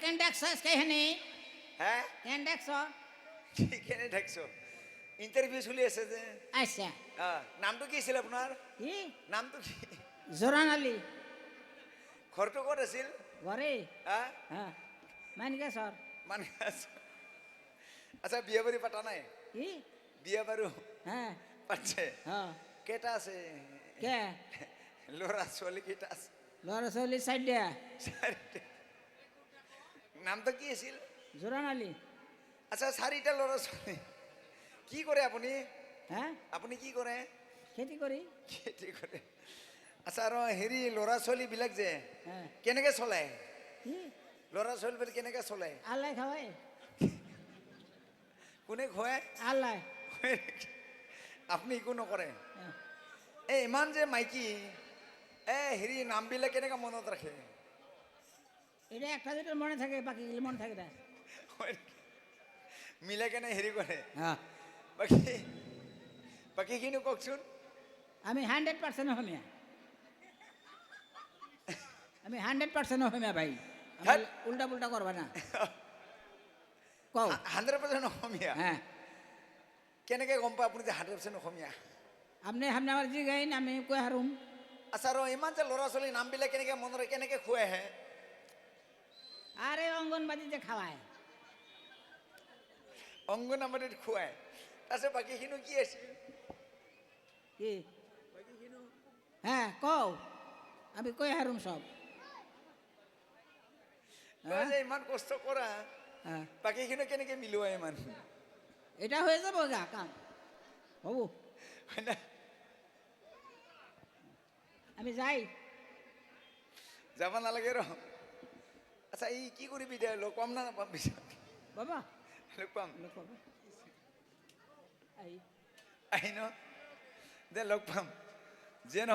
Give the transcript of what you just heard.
কেন ডাকছো আজকে এখানে? হ্যাঁ কেন ডাকছো? কেনে ডাকছো? ইন্টাৰভিউ চলি আছে যে। আচ্ছা। নামটো কি আছিল আপোনাৰ? কি? নামটো কি? জোৰাণ আলী। ঘৰটো ক'ত আছিল? ঘৰে? হ্যাঁ হ্যাঁ। মানিকেশ্বৰ। মানে আচ্ছা বিয়া বাড়ি পাতা নাই? কি? বিয়া বাৰু হ্যাঁ। পাতছে? হ্যাঁ। কেইটা আছে? কে? ল'ৰা ছোৱালী কেইটা আছে? ল'ৰা ছোৱালী চাৰিটা। চাৰিটা। নামটো কি আছিল? জোৰাণ আলী। আচ্ছা চাৰিটা ল'ৰা ছোৱালী। কি কৰে আপুনি? হ্যাঁ। আপুনি কি কৰে? খেতি কৰি। খেতি কৰে। আচ্ছা আৰু হেৰি ল'ৰা ছোৱালীবিলাক যে হ্যাঁ। কেনেকে চলায়? কি? ল'ৰা ছোৱালীবিলাক কেনেকে চলায়? আল্লাই খাৱাই। কোনে খুৱায়? আল্লাই। আপুনি একো নকৰে? হ্যাঁ। এই ইমান যে মাইকী হেৰি নামবিলাক কেনেকে মনত ৰাখে? এটা একটা যেটা মনে থাকে বাকিগুলো মনে থাকে না। মিলে কেনে হেৰি কৰে? হ্যাঁ। বাকীখিনি কওকচোন। আমি 100% অসমীয়া। আমি 100% অসমীয়া ভাই। ধ্যাৎ। উল্টা পুল্টা করবা না। কও। 100% অসমীয়া? হ্যাঁ। কেনেকে গম পায় আপুনি যে 100% অসমীয়া? আপনি আমার জিগাইন আমি কই হারুম। আচ্ছা আৰু ইমান যে ল'ৰা ছোৱালী নামবিলাক কেনেকে মনত ৰাখে কেনেকে খুৱাই আহে? আৰে অঙ্গনবাড়িতে খাওয়ায়। অংগনাবাদীত খুৱাই। তাৰপিছত বাকীখিনি কি আছিল? কি? হ্যাঁ কও। আমি কই হাৰুম সব। তই যে ইমান কষ্ট কৰা হ্যাঁ। বাকীখিনি কেনেকে মিলোৱা ইমান? এটা হয়ে যাবো গা কাম। হবু। হয় না? আমি যাই। যাব নালাগে ৰ। আচ্ছা এই কি কৰিবি এতিয়া লগ পাম না নাপাম পিছত? বাবা। লগ পাম? লোক পাবা। আই। আহি ন দে লগ পাম যে নহয়